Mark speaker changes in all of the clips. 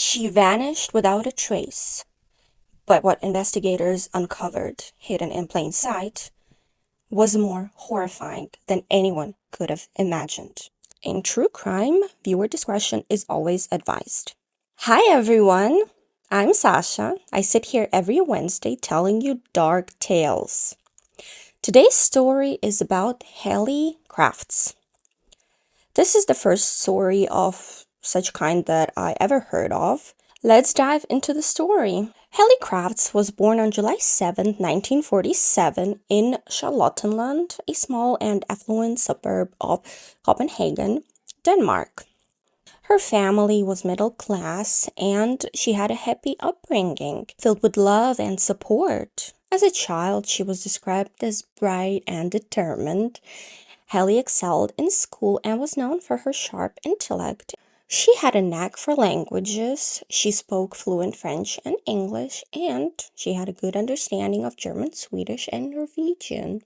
Speaker 1: She vanished without a trace, but what investigators uncovered, hidden in plain sight, was more horrifying than anyone could have imagined. In true crime, viewer discretion is always advised. Hi everyone, I'm Sasha. I sit here every Wednesday telling you dark tales. Today's story is about Helle Crafts. This is the first story of such kind that I ever heard of. Let's dive into the story. Helle Crafts was born on July 7, 1947 in Charlottenland, a small and affluent suburb of Copenhagen, Denmark. Her family was middle class and she had a happy upbringing, filled with love and support. As a child, she was described as bright and determined. Helle excelled in school and was known for her sharp intellect. She had a knack for languages. She spoke fluent French and English, and she had a good understanding of German, Swedish, and Norwegian.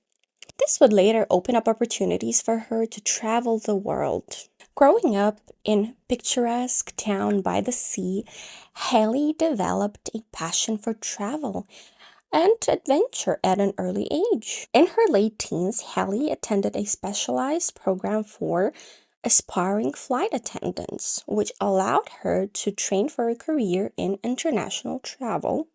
Speaker 1: This would later open up opportunities for her to travel the world. Growing up in picturesque town by the sea, Helle developed a passion for travel and adventure at an early age. In her late teens, Helle attended a specialized program for aspiring flight attendants, which allowed her to train for a career in international travel.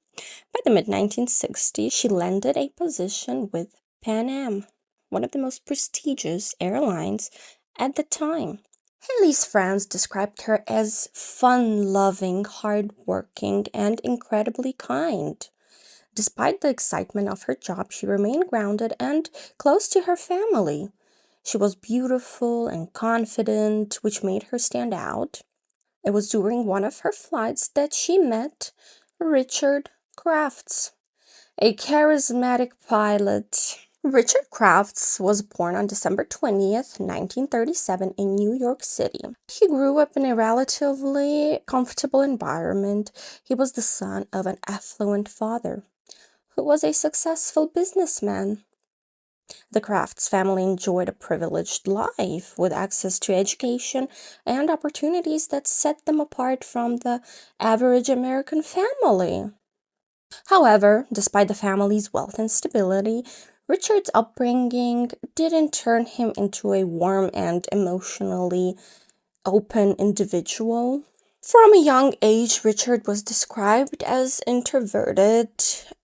Speaker 1: By the mid-1960s, she landed a position with Pan Am, one of the most prestigious airlines at the time. Helle's friends described her as fun-loving, hard-working, and incredibly kind. Despite the excitement of her job, she remained grounded and close to her family. She was beautiful and confident, which made her stand out. It was during one of her flights that she met Richard Crafts, a charismatic pilot. Richard Crafts was born on December 20th, 1937 in New York City. He grew up in a relatively comfortable environment. He was the son of an affluent father who was a successful businessman. The Crafts family enjoyed a privileged life with access to education and opportunities that set them apart from the average American family. However, despite the family's wealth and stability, Richard's upbringing didn't turn him into a warm and emotionally open individual. From a young age, Richard was described as introverted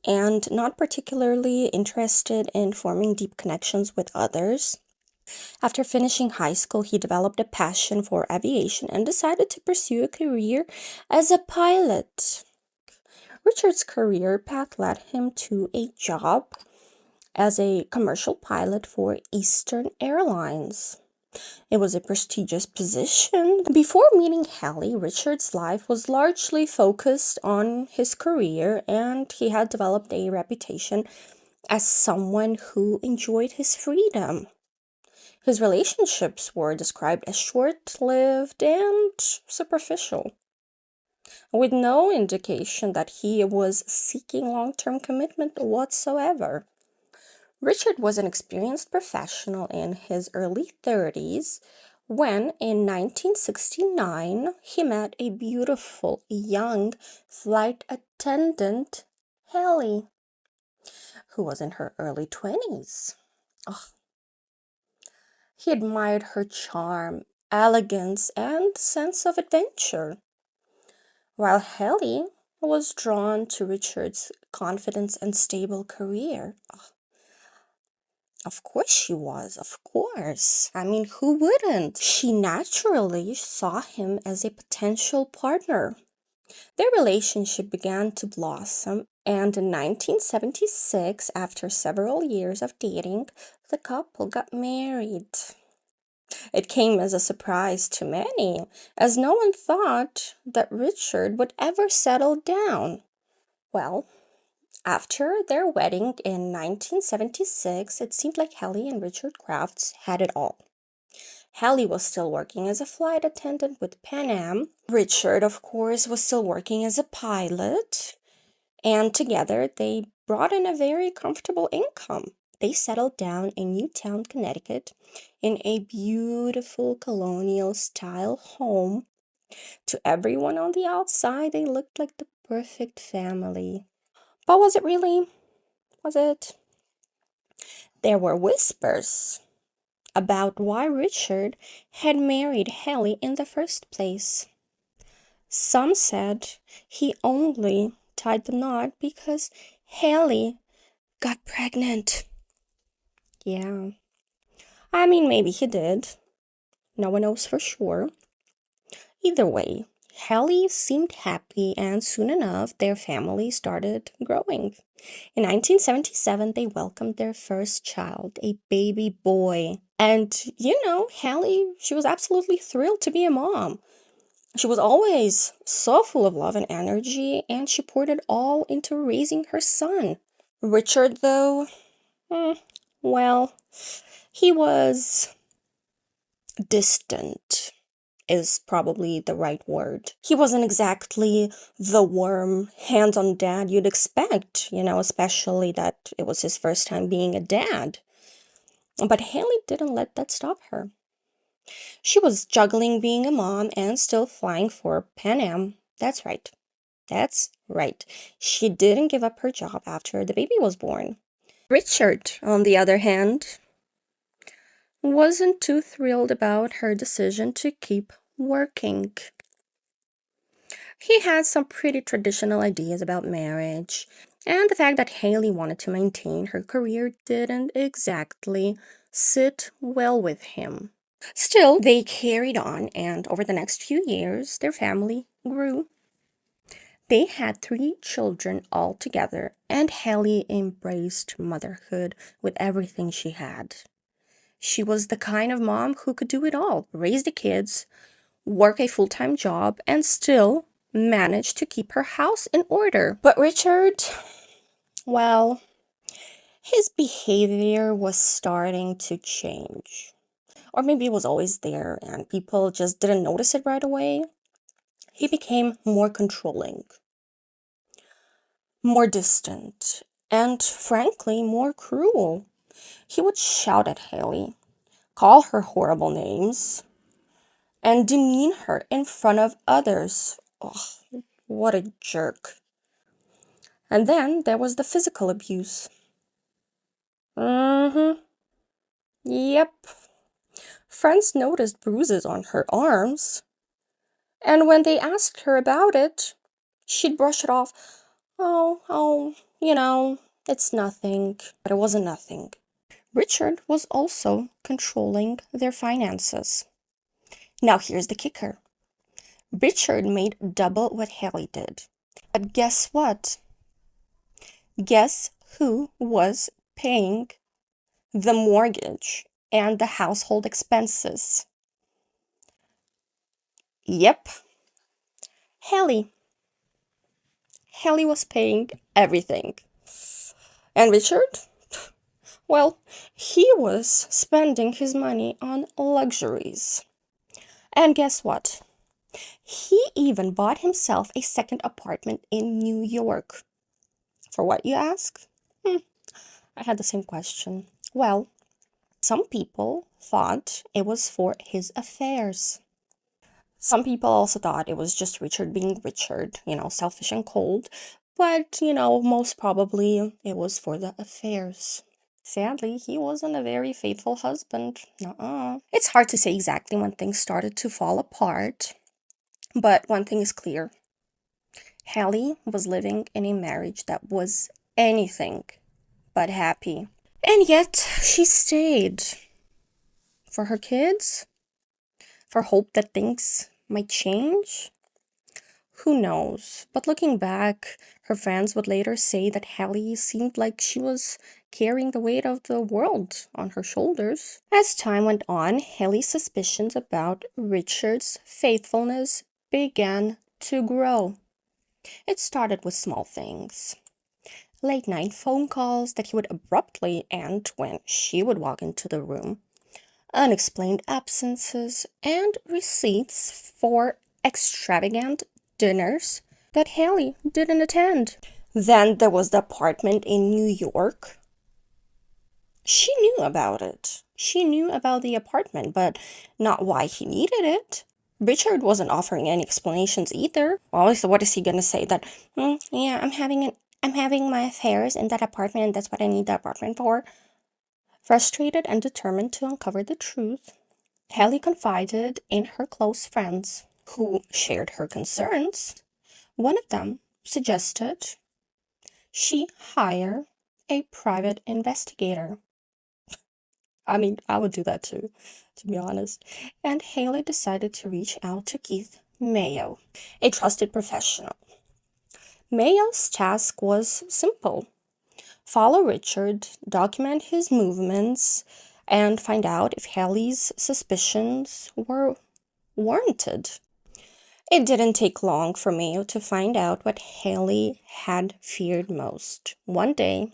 Speaker 1: and not particularly interested in forming deep connections with others. After finishing high school, he developed a passion for aviation and decided to pursue a career as a pilot. Richard's career path led him to a job as a commercial pilot for Eastern Airlines. It was a prestigious position. Before meeting Helle, Richard's life was largely focused on his career, and he had developed a reputation as someone who enjoyed his freedom. His relationships were described as short-lived and superficial, with no indication that he was seeking long-term commitment whatsoever. Richard was an experienced professional in his early 30s when, in 1969, he met a beautiful young flight attendant, Helle, who was in her early 20s. Oh, he admired her charm, elegance, and sense of adventure, while Helle was drawn to Richard's confidence and stable career. Oh, of course she was, of course. I mean, who wouldn't? She naturally saw him as a potential partner. Their relationship began to blossom, and in 1976, after several years of dating, the couple got married. It came as a surprise to many, as no one thought that Richard would ever settle down. Well, after their wedding in 1976, it seemed like Helle and Richard Crafts had it all. Helle was still working as a flight attendant with Pan Am. Richard, of course, was still working as a pilot. And together, they brought in a very comfortable income. They settled down in Newtown, Connecticut, in a beautiful colonial-style home. To everyone on the outside, they looked like the perfect family. But was it really? Was it? There were whispers about why Richard had married Helle in the first place. Some said he only tied the knot because Helle got pregnant. Yeah. I mean, maybe he did. No one knows for sure. Either way, Helle seemed happy, and soon enough, their family started growing. In 1977, they welcomed their first child, a baby boy. And, Helle, she was absolutely thrilled to be a mom. She was always so full of love and energy, and she poured it all into raising her son. Richard, though, well, he was distant, is probably the right word. He wasn't exactly the warm, hands-on dad you'd expect, especially that it was his first time being a dad. But Helle didn't let that stop her. She was juggling being a mom and still flying for Pan Am. That's right. That's right. She didn't give up her job after the baby was born. Richard, on the other hand, wasn't too thrilled about her decision to keep working. He had some pretty traditional ideas about marriage, and the fact that Helle wanted to maintain her career didn't exactly sit well with him. Still, they carried on, and over the next few years, their family grew. They had 3 children altogether, and Helle embraced motherhood with everything she had. She was the kind of mom who could do it all, raise the kids, work a full-time job, and still manage to keep her house in order. But Richard, well, his behavior was starting to change. Or maybe it was always there and people just didn't notice it right away. He became more controlling, more distant, and frankly, more cruel. He would shout at Helle, call her horrible names, and demean her in front of others. Oh, what a jerk. And then there was the physical abuse. Yep. Friends noticed bruises on her arms, and when they asked her about it, she'd brush it off. Oh, it's nothing. But it wasn't nothing. Richard was also controlling their finances. Now here's the kicker. Richard made double what Helle did. But guess what? Guess who was paying the mortgage and the household expenses? Yep. Helle. Helle was paying everything. And Richard? Well, he was spending his money on luxuries. And guess what? He even bought himself a second apartment in New York. For what, you ask? I had the same question. Well, some people thought it was for his affairs. Some people also thought it was just Richard being Richard, selfish and cold. But, most probably it was for the affairs. Sadly, he wasn't a very faithful husband. It's hard to say exactly when things started to fall apart. But one thing is clear. Helle was living in a marriage that was anything but happy. And yet, she stayed. For her kids? For hope that things might change? Who knows? But looking back, her friends would later say that Helle seemed like she was carrying the weight of the world on her shoulders. As time went on, Helle's suspicions about Richard's faithfulness began to grow. It started with small things. Late-night phone calls that he would abruptly end when she would walk into the room. Unexplained absences and receipts for extravagant dinners that Helle didn't attend. Then there was the apartment in New York. She knew about it. She knew about the apartment, but not why he needed it. Richard wasn't offering any explanations either. Well, so what is he gonna say? That, yeah, I'm having my affairs in that apartment, and that's what I need the apartment for. Frustrated and determined to uncover the truth, Helle confided in her close friends, who shared her concerns. One of them suggested she hire a private investigator. I mean, I would do that too, to be honest. And Helle decided to reach out to Keith Mayo, a trusted professional. Mayo's task was simple: follow Richard, document his movements, and find out if Helle's suspicions were warranted. It didn't take long for Mayo to find out what Helle had feared most. One day,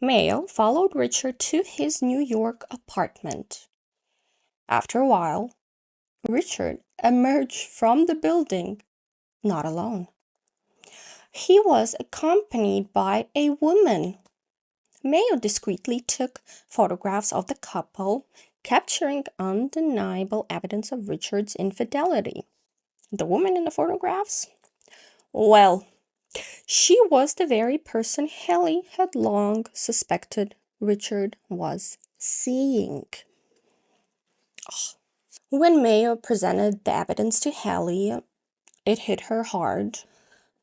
Speaker 1: Mayo followed Richard to his New York apartment. After a while, Richard emerged from the building, not alone. He was accompanied by a woman. Mayo discreetly took photographs of the couple, capturing undeniable evidence of Richard's infidelity. The woman in the photographs? Well, she was the very person Helle had long suspected Richard was seeing. When Mayo presented the evidence to Helle, it hit her hard.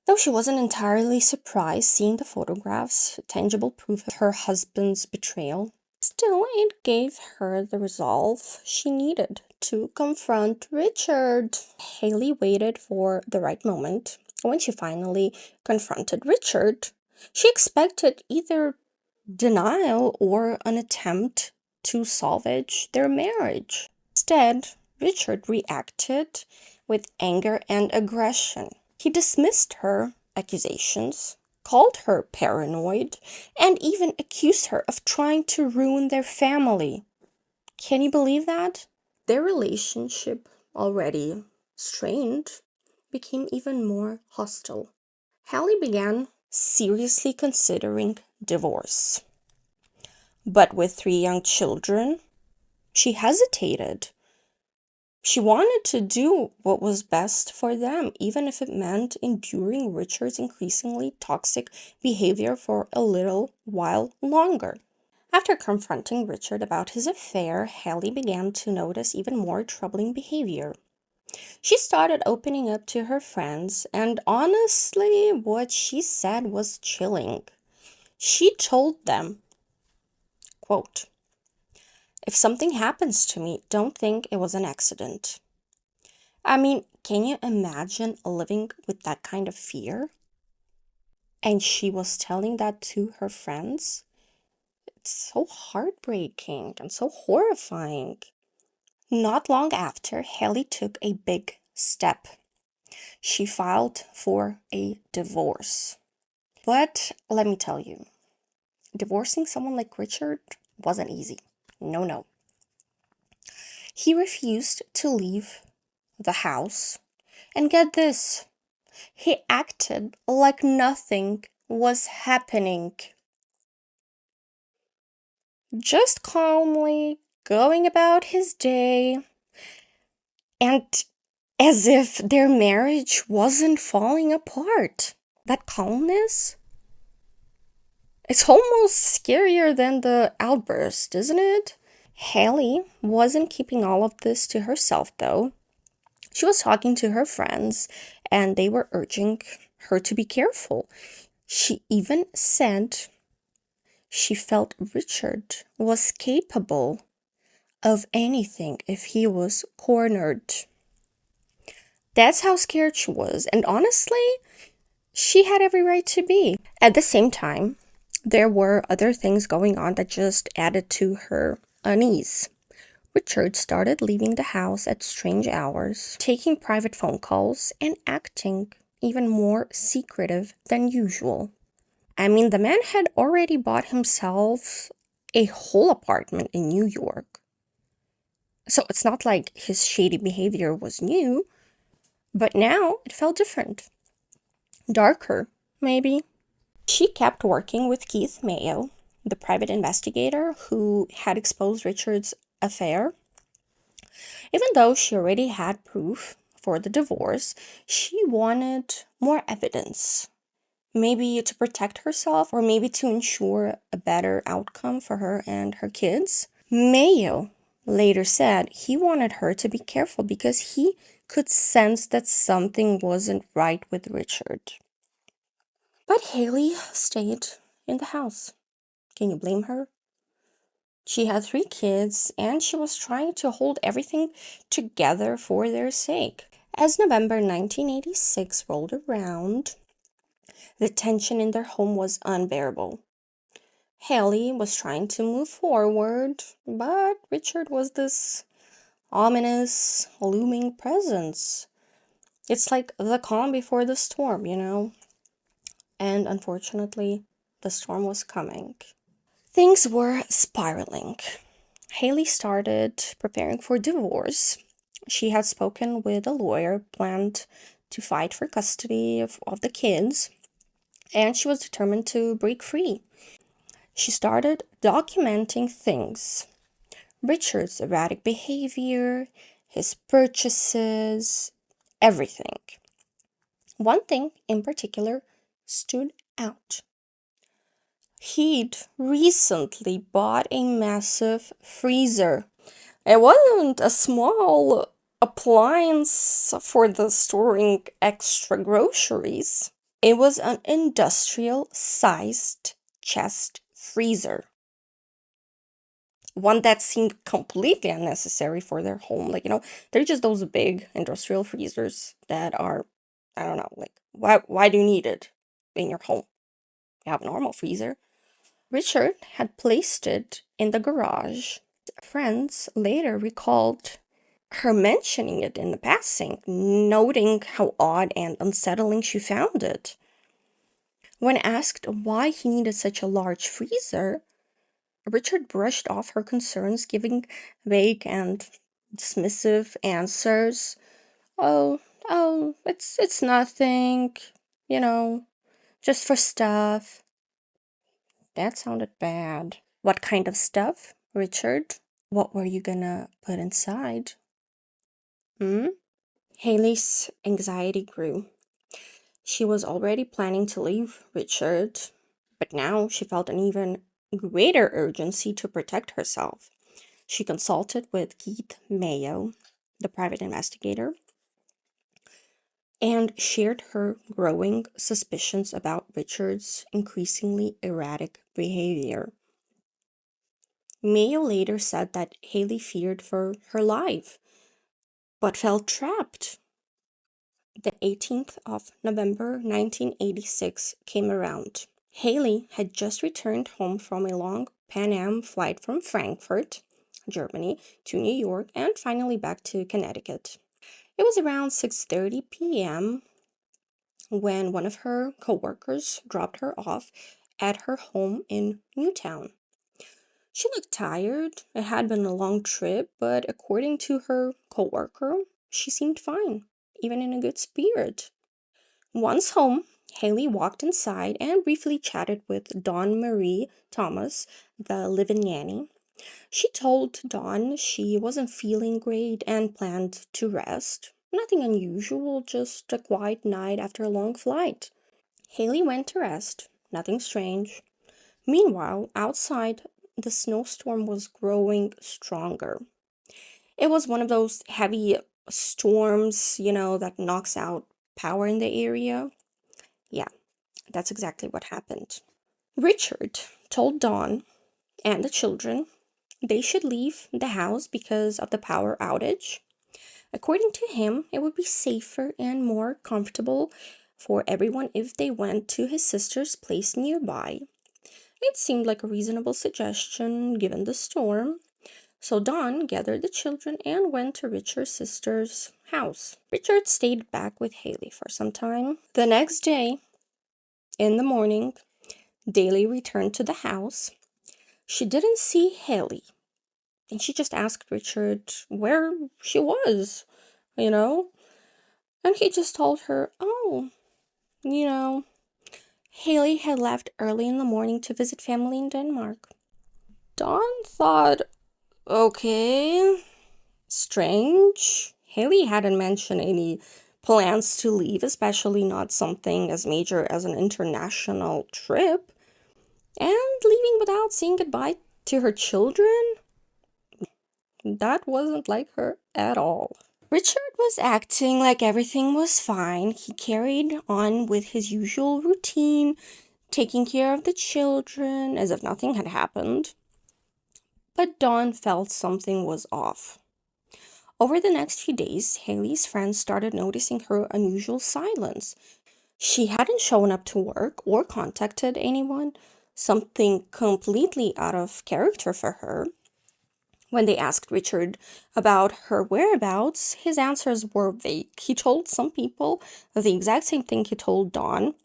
Speaker 1: Though she wasn't entirely surprised seeing the photographs, tangible proof of her husband's betrayal, still it gave her the resolve she needed to confront Richard. Helle waited for the right moment. When she finally confronted Richard, she expected either denial or an attempt to salvage their marriage. Instead, Richard reacted with anger and aggression. He dismissed her accusations, called her paranoid, and even accused her of trying to ruin their family. Can you believe that? Their relationship, already strained, became even more hostile. Helle began seriously considering divorce. But with 3 young children, she hesitated. She wanted to do what was best for them, even if it meant enduring Richard's increasingly toxic behavior for a little while longer. After confronting Richard about his affair, Helle began to notice even more troubling behavior. She started opening up to her friends, and honestly, what she said was chilling. She told them, quote, "If something happens to me, don't think it was an accident." I mean, can you imagine living with that kind of fear? And she was telling that to her friends? It's so heartbreaking and so horrifying. Not long after, Helle took a big step. She filed for a divorce. But let me tell you, divorcing someone like Richard wasn't easy. No. He refused to leave the house. And get this, he acted like nothing was happening. Just calmly going about his day, and as if their marriage wasn't falling apart. That calmness? It's almost scarier than the outburst, isn't it? Helle wasn't keeping all of this to herself, though. She was talking to her friends, and they were urging her to be careful. She even said she felt Richard was capable of anything if he was cornered. That's how scared she was, and honestly, she had every right to be. At the same time, there were other things going on that just added to her unease. Richard started leaving the house at strange hours, taking private phone calls, and acting even more secretive than usual. I mean, the man had already bought himself a whole apartment in New York. So it's not like his shady behavior was new, but now it felt different. Darker, maybe. She kept working with Keith Mayo, the private investigator who had exposed Richard's affair. Even though she already had proof for the divorce, she wanted more evidence. Maybe to protect herself or maybe to ensure a better outcome for her and her kids. Mayo later said he wanted her to be careful because he could sense that something wasn't right with Richard. But Helle stayed in the house. Can you blame her? She had 3 kids and she was trying to hold everything together for their sake. As November 1986 rolled around, the tension in their home was unbearable. Helle was trying to move forward, but Richard was this ominous, looming presence. It's like the calm before the storm, you know? And unfortunately, the storm was coming. Things were spiraling. Helle started preparing for divorce. She had spoken with a lawyer, planned to fight for custody of the kids, and she was determined to break free. She started documenting things: Richard's erratic behavior, his purchases, everything. One thing in particular stood out. He'd recently bought a massive freezer. It wasn't a small appliance for the storing extra groceries. It was an industrial-sized chest freezer. One that seemed completely unnecessary for their home. Like, they're just those big industrial freezers that are, I don't know, like, why do you need it in your home? You have a normal freezer. Richard had placed it in the garage. Friends later recalled her mentioning it in the passing, noting how odd and unsettling she found it. When asked why he needed such a large freezer, Richard brushed off her concerns, giving vague and dismissive answers. Oh, it's nothing, you know, just for stuff. That sounded bad. What kind of stuff, Richard? What were you gonna put inside? Helle's anxiety grew. She was already planning to leave Richard, but now she felt an even greater urgency to protect herself. She consulted with Keith Mayo, the private investigator, and shared her growing suspicions about Richard's increasingly erratic behavior. Mayo later said that Helle feared for her life, but felt trapped. The 18th of November 1986 came around. Helle had just returned home from a long Pan Am flight from Frankfurt, Germany, to New York and finally back to Connecticut. It was around 6:30 p.m. when one of her coworkers dropped her off at her home in Newtown. She looked tired. It had been a long trip, but according to her coworker, she seemed fine, even in a good spirit. Once home, Helle walked inside and briefly chatted with Dawn Marie Thomas, the live-in nanny. She told Dawn she wasn't feeling great and planned to rest. Nothing unusual, just a quiet night after a long flight. Helle went to rest, nothing strange. Meanwhile, outside, the snowstorm was growing stronger. It was one of those heavy storms, that knocks out power in the area. Yeah, that's exactly what happened. Richard told Dawn and the children they should leave the house because of the power outage. According to him, it would be safer and more comfortable for everyone if they went to his sister's place nearby. It seemed like a reasonable suggestion given the storm. So Dawn gathered the children and went to Richard's sister's house. Richard stayed back with Helle for some time. The next day, in the morning, Daly returned to the house. She didn't see Helle, and she just asked Richard where she was, And he just told her, Helle had left early in the morning to visit family in Denmark. Dawn thought, okay, Strange. Helle hadn't mentioned any plans to leave, especially not something as major as an international trip. And leaving without saying goodbye to her children? That wasn't like her at all. Richard was acting like everything was fine. He carried on with his usual routine, taking care of the children as if nothing had happened. But Dawn felt something was off. Over the next few days, Haley's friends started noticing her unusual silence. She hadn't shown up to work or contacted anyone, something completely out of character for her. When they asked Richard about her whereabouts, his answers were vague. He told some people the exact same thing he told Dawn,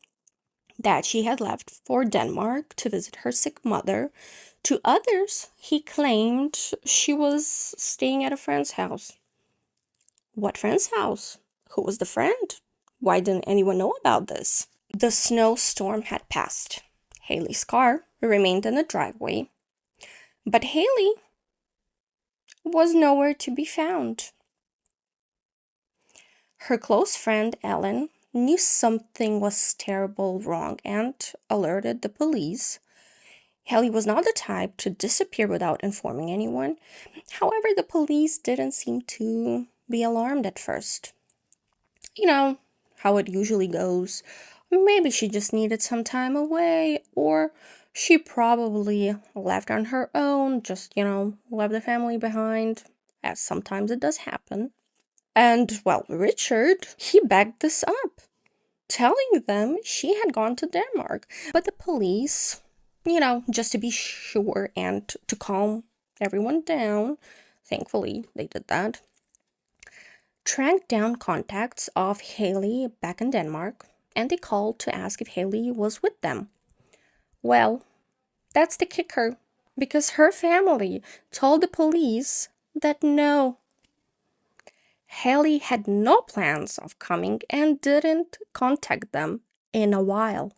Speaker 1: that she had left for Denmark to visit her sick mother. To others, he claimed she was staying at a friend's house. What friend's house? Who was the friend? Why didn't anyone know about this? The snowstorm had passed. Haley's car remained in the driveway, but Haley was nowhere to be found. Her close friend Ellen knew something was terrible wrong and alerted the police. Helle was not the type to disappear without informing anyone. However, the police didn't seem to be alarmed at first. You know how it usually goes. Maybe she just needed some time away, or she probably left on her own, just, left the family behind, as sometimes it does happen. And, well, Richard, he backed this up, telling them she had gone to Denmark. But the police, just to be sure and to calm everyone down, thankfully they did that, tracked down contacts of Helle back in Denmark, and they called to ask if Helle was with them. Well, that's the kicker, because her family told the police that no, Helle had no plans of coming and didn't contact them in a while.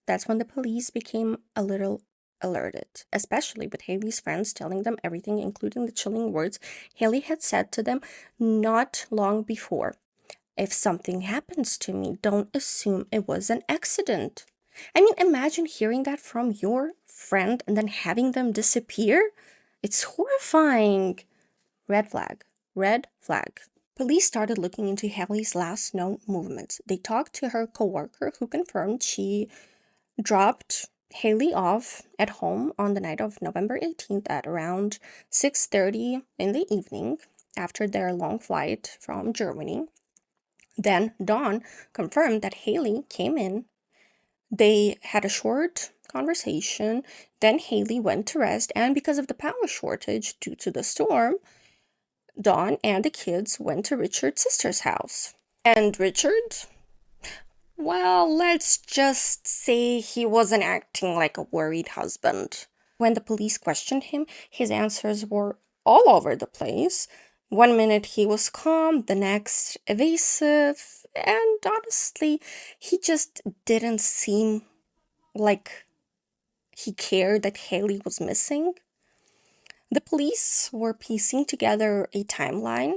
Speaker 1: That's when the police became a little alerted, especially with Haley's friends telling them everything, including the chilling words Helle had said to them not long before. If something happens to me, don't assume it was an accident. I mean, imagine hearing that from your friend and then having them disappear. It's horrifying. Red flag. Red flag. Police started looking into Haley's last known movements. They talked to her coworker who confirmed she dropped Helle off at home on the night of November 18th at around 6:30 in the evening after their long flight from Germany. Then Dawn confirmed that Helle came in. They had a short conversation. Then Helle went to rest, and because of the power shortage due to the storm, Dawn and the kids went to Richard's sister's house. And Richard? Well, let's just say he wasn't acting like a worried husband. When the police questioned him, his answers were all over the place. One minute he was calm, the next evasive, and honestly, he just didn't seem like he cared that Helle was missing. The police were piecing together a timeline,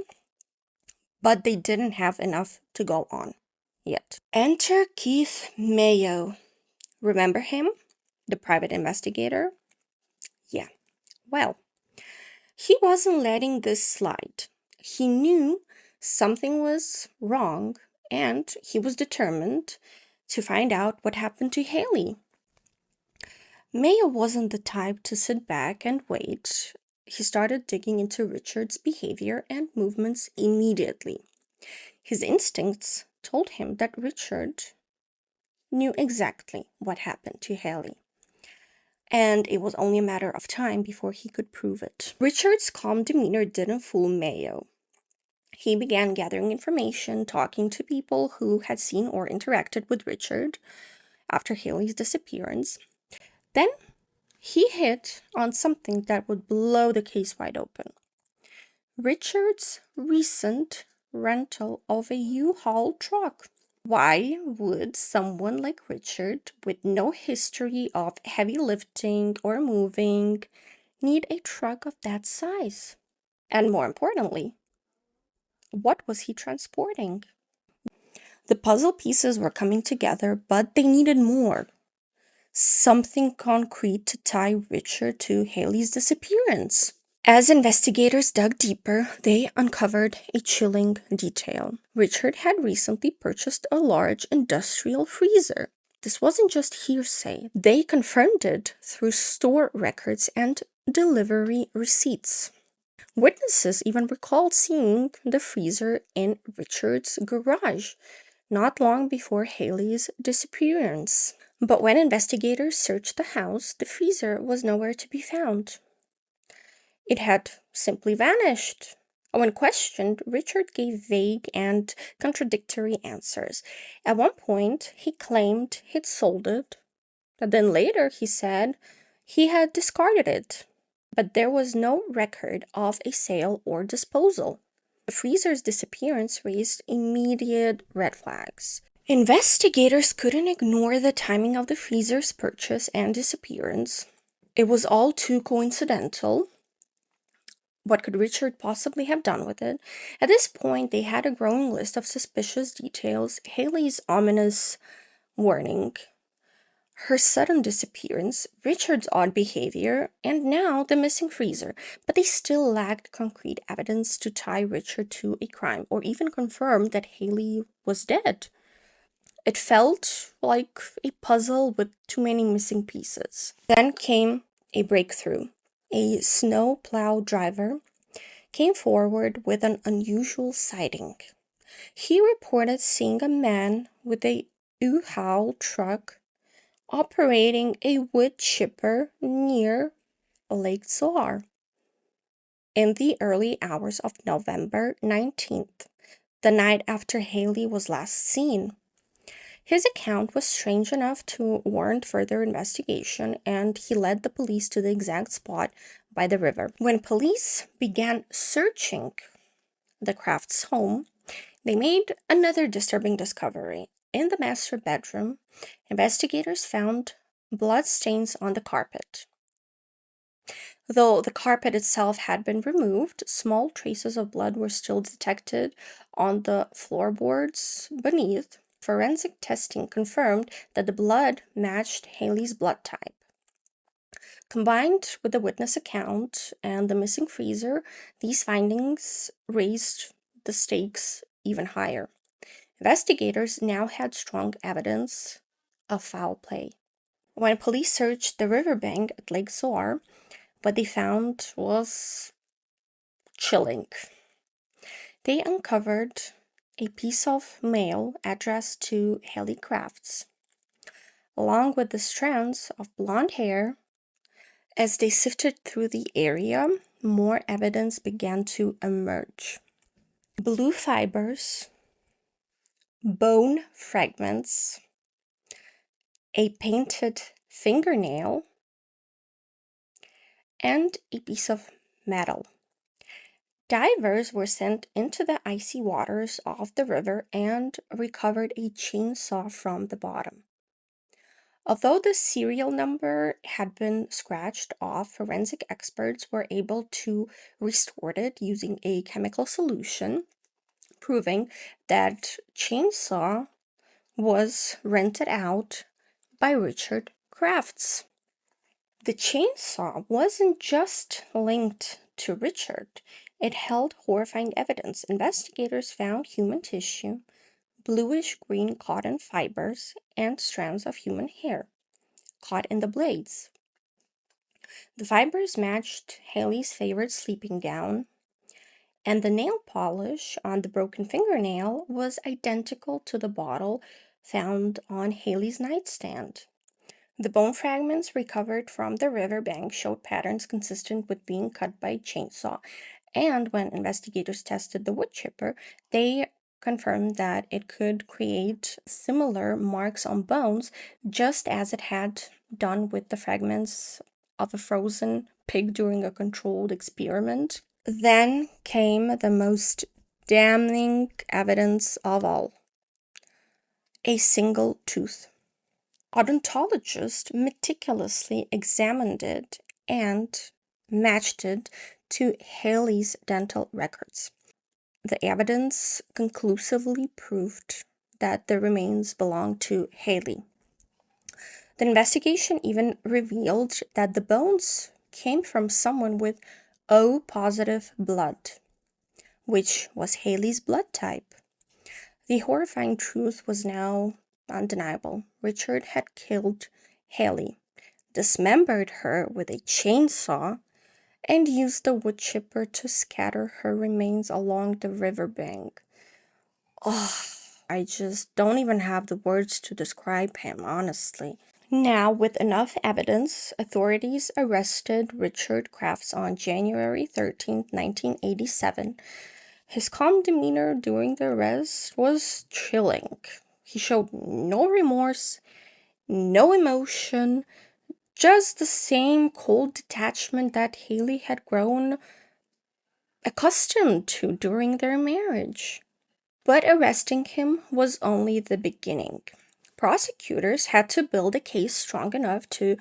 Speaker 1: but they didn't have enough to go on yet. Enter Keith Mayo. Remember him? The private investigator? Yeah. Well, he wasn't letting this slide. He knew something was wrong, and he was determined to find out what happened to Helle. Mayo wasn't the type to sit back and wait. He started digging into Richard's behavior and movements immediately. His instincts told him that Richard knew exactly what happened to Helle, and it was only a matter of time before he could prove it. Richard's calm demeanor didn't fool Mayo. He began gathering information, talking to people who had seen or interacted with Richard after Haley's disappearance. Then he hit on something that would blow the case wide open. Richard's recent rental of a U-Haul truck. Why would someone like Richard, with no history of heavy lifting or moving, need a truck of that size? And more importantly, what was he transporting? The puzzle pieces were coming together, but they needed more. Something concrete to tie Richard to Haley's disappearance. As investigators dug deeper, they uncovered a chilling detail. Richard had recently purchased a large industrial freezer. This wasn't just hearsay. They confirmed it through store records and delivery receipts. Witnesses even recalled seeing the freezer in Richard's garage not long before Haley's disappearance. But when investigators searched the house, the freezer was nowhere to be found. It had simply vanished. When questioned, Richard gave vague and contradictory answers. At one point, he claimed he'd sold it, but then later he said he had discarded it. But there was no record of a sale or disposal. The freezer's disappearance raised immediate red flags. Investigators couldn't ignore the timing of the freezer's purchase and disappearance. It was all too coincidental. What could Richard possibly have done with it? At this point, they had a growing list of suspicious details: Haley's ominous warning, her sudden disappearance, Richard's odd behavior, and now the missing freezer. But they still lacked concrete evidence to tie Richard to a crime or even confirm that Haley was dead. It felt like a puzzle with too many missing pieces. Then came a breakthrough. A snowplow driver came forward with an unusual sighting. He reported seeing a man with a U-Haul truck operating a wood chipper near Lake Zoar in the early hours of November 19th, the night after Haley was last seen. His account was strange enough to warrant further investigation, and he led the police to the exact spot by the river. When police began searching the Crafts' home, they made another disturbing discovery. In the master bedroom, investigators found bloodstains on the carpet. Though the carpet itself had been removed, small traces of blood were still detected on the floorboards beneath. Forensic testing confirmed that the blood matched Haley's blood type. Combined with the witness account and the missing freezer, these findings raised the stakes even higher. Investigators now had strong evidence of foul play. When police searched the riverbank at Lake Zoar, what they found was chilling. They uncovered a piece of mail addressed to Helle Crafts, along with the strands of blonde hair. As they sifted through the area, more evidence began to emerge. Blue fibers, bone fragments, a painted fingernail, and a piece of metal. Divers were sent into the icy waters of the river and recovered a chainsaw from the bottom. Although the serial number had been scratched off, forensic experts were able to restore it using a chemical solution, proving that chainsaw was rented out by Richard Crafts. The chainsaw wasn't just linked to Richard. It held horrifying evidence. Investigators found human tissue, bluish-green cotton fibers, and strands of human hair caught in the blades. The fibers matched Haley's favorite sleeping gown, and the nail polish on the broken fingernail was identical to the bottle found on Haley's nightstand. The bone fragments recovered from the riverbank showed patterns consistent with being cut by a chainsaw, and when investigators tested the woodchipper, they confirmed that it could create similar marks on bones, just as it had done with the fragments of a frozen pig during a controlled experiment. Then came the most damning evidence of all: a single tooth. Odontologists meticulously examined it and matched it to Haley's dental records. The evidence conclusively proved that the remains belonged to Helle. The investigation even revealed that the bones came from someone with O positive blood, which was Haley's blood type. The horrifying truth was now undeniable. Richard had killed Helle, dismembered her with a chainsaw, and used the woodchipper to scatter her remains along the riverbank. Oh, I just don't even have the words to describe him, honestly. Now, with enough evidence, authorities arrested Richard Crafts on January 13th, 1987. His calm demeanor during the arrest was chilling. He showed no remorse, no emotion, just the same cold detachment that Helle had grown accustomed to during their marriage. But arresting him was only the beginning. Prosecutors had to build a case strong enough to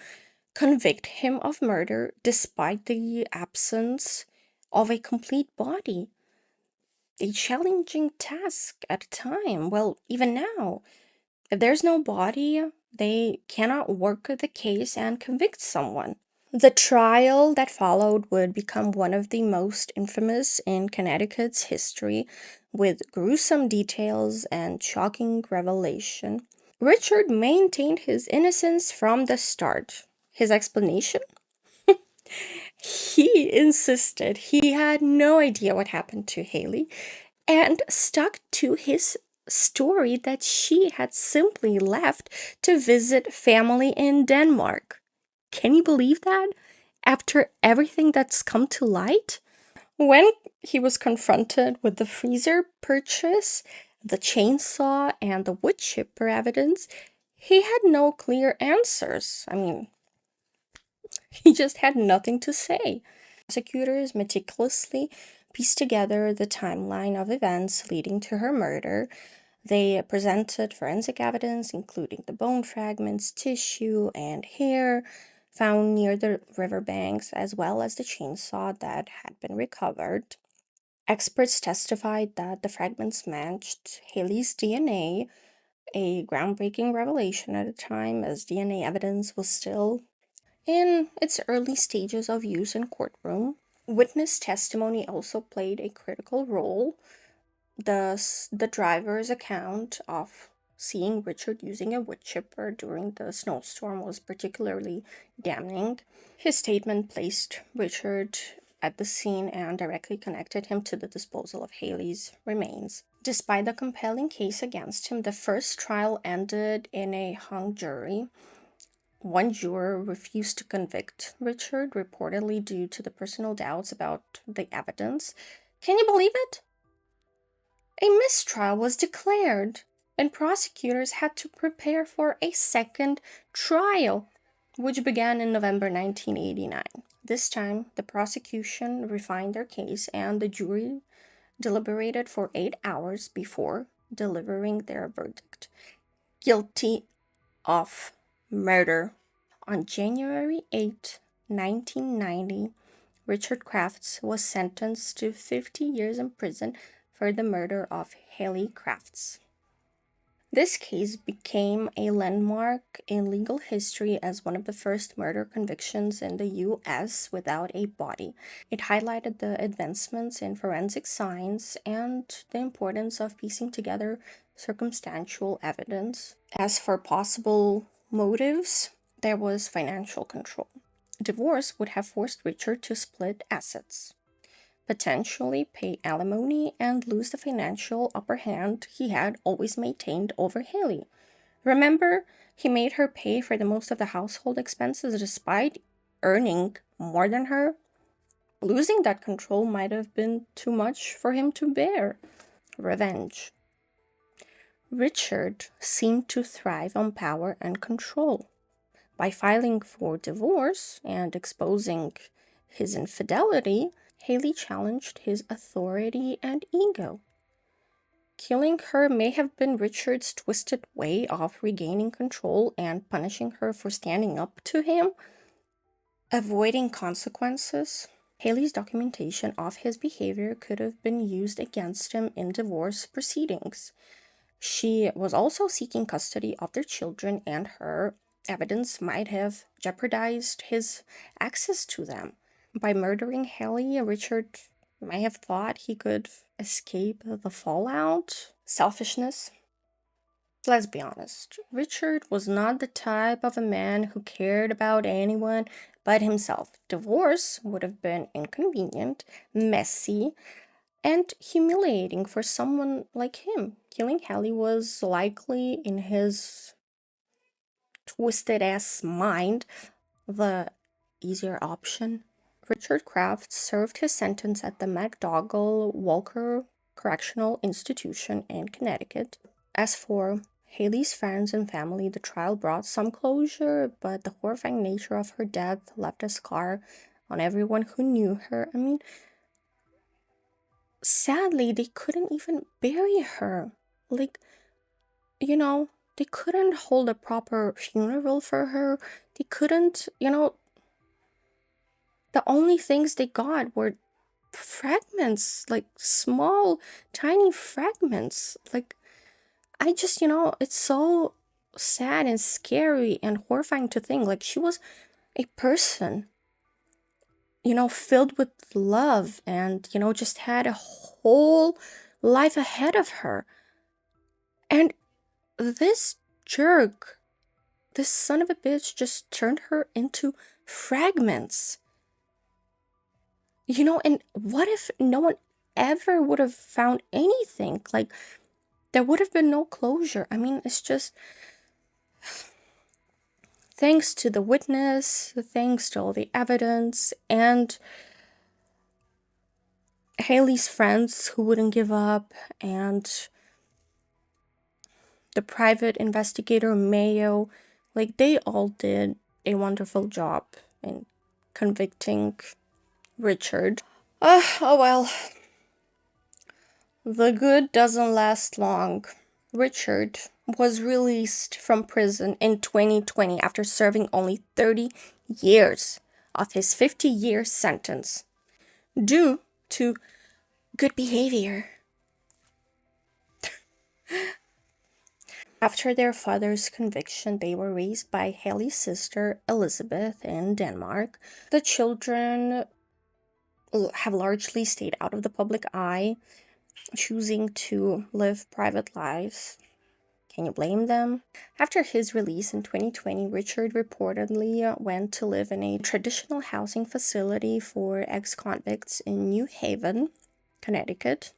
Speaker 1: convict him of murder despite the absence of a complete body. A challenging task at the time. Well, even now, if there's no body, they cannot work the case and convict someone. The trial that followed would become one of the most infamous in Connecticut's history, with gruesome details and shocking revelation. Richard maintained his innocence from the start. His explanation? He insisted he had no idea what happened to Helle and stuck to his story that she had simply left to visit family in Denmark. Can you believe that? After everything that's come to light? When he was confronted with the freezer purchase, the chainsaw, and the woodchipper evidence, he had no clear answers. I mean, he just had nothing to say. Prosecutors meticulously pieced together the timeline of events leading to her murder. They presented forensic evidence, including the bone fragments, tissue, and hair found near the riverbanks, as well as the chainsaw that had been recovered. Experts testified that the fragments matched Haley's DNA, a groundbreaking revelation at a time, as DNA evidence was still in its early stages of use in courtroom. Witness testimony also played a critical role. The driver's account of seeing Richard using a woodchipper during the snowstorm was particularly damning. His statement placed Richard at the scene and directly connected him to the disposal of Haley's remains. Despite the compelling case against him, the first trial ended in a hung jury. One juror refused to convict Richard, reportedly due to the personal doubts about the evidence. Can you believe it? A mistrial was declared, and prosecutors had to prepare for a second trial, which began in November 1989. This time, the prosecution refined their case, and the jury deliberated for 8 hours before delivering their verdict. Guilty of murder. On January 8, 1990, Richard Crafts was sentenced to 50 years in prison for the murder of Helle Crafts. This case became a landmark in legal history as one of the first murder convictions in the U.S. without a body. It highlighted the advancements in forensic science and the importance of piecing together circumstantial evidence. As for possible motives, there was financial control. Divorce would have forced Richard to split assets, potentially pay alimony, and lose the financial upper hand he had always maintained over Helle. Remember, he made her pay for the most of the household expenses despite earning more than her? Losing that control might have been too much for him to bear. Revenge. Richard seemed to thrive on power and control. By filing for divorce and exposing his infidelity, Helle challenged his authority and ego. Killing her may have been Richard's twisted way of regaining control and punishing her for standing up to him. Avoiding consequences. Haley's documentation of his behavior could have been used against him in divorce proceedings. She was also seeking custody of their children, and her evidence might have jeopardized his access to them. By murdering Helle, Richard may have thought he could escape the fallout. Selfishness. Let's be honest, Richard was not the type of a man who cared about anyone but himself. Divorce would have been inconvenient, messy, and humiliating for someone like him. Killing Helle was likely, in his twisted ass mind, the easier option. Richard Crafts served his sentence at the MacDougall Walker Correctional Institution in Connecticut. As for Haley's friends and family, the trial brought some closure, but the horrifying nature of her death left a scar on everyone who knew her. I mean, sadly, they couldn't even bury her. Like, they couldn't hold a proper funeral for her. They couldn't, the only things they got were fragments, like small, tiny fragments. Like, I just, it's so sad and scary and horrifying to think. Like, she was a person, filled with love and, just had a whole life ahead of her. And this jerk, this son of a bitch, just turned her into fragments. And what if no one ever would have found anything? Like, there would have been no closure. I mean, it's just thanks to the witness, thanks to all the evidence, and Haley's friends who wouldn't give up, and the private investigator Mayo, like, they all did a wonderful job in convicting Richard. Oh well. The good doesn't last long. Richard was released from prison in 2020 after serving only 30 years of his 50-year sentence due to good behavior. After their father's conviction, they were raised by Haley's sister Elizabeth in Denmark. The children have largely stayed out of the public eye, choosing to live private lives. Can you blame them? After his release in 2020, Richard reportedly went to live in a traditional housing facility for ex-convicts in New Haven, Connecticut.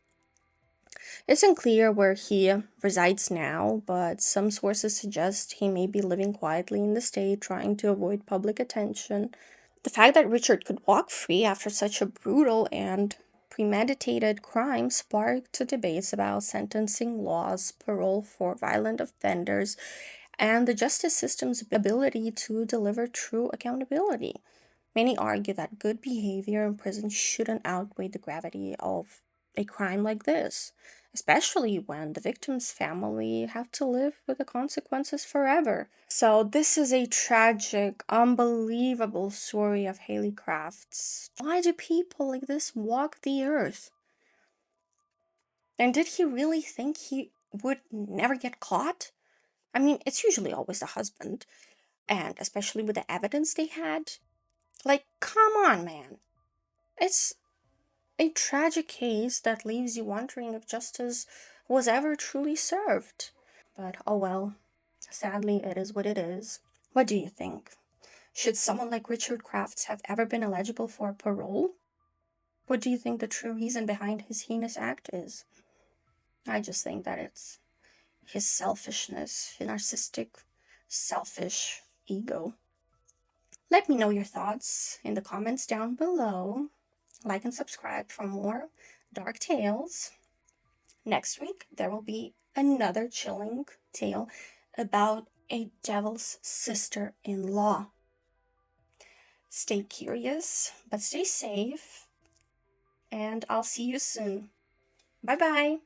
Speaker 1: It's unclear where he resides now, but some sources suggest he may be living quietly in the state, trying to avoid public attention. The fact that Richard could walk free after such a brutal and premeditated crime sparked debates about sentencing laws, parole for violent offenders, and the justice system's ability to deliver true accountability. Many argue that good behavior in prison shouldn't outweigh the gravity of a crime like this, especially when the victim's family have to live with the consequences forever. So this is a tragic, unbelievable story of Helle Crafts. Why do people like this walk the earth? And did he really think he would never get caught? I mean, it's usually always the husband, and especially with the evidence they had. Like, come on, man. It's a tragic case that leaves you wondering if justice was ever truly served. But oh well, sadly, it is what it is. What do you think? Should someone like Richard Crafts have ever been eligible for parole? What do you think the true reason behind his heinous act is? I just think that it's his selfishness, his narcissistic, selfish ego. Let me know your thoughts in the comments down below. Like and subscribe for more dark tales. Next week, there will be another chilling tale about a devil's sister-in-law. Stay curious, but stay safe, and I'll see you soon. Bye-bye.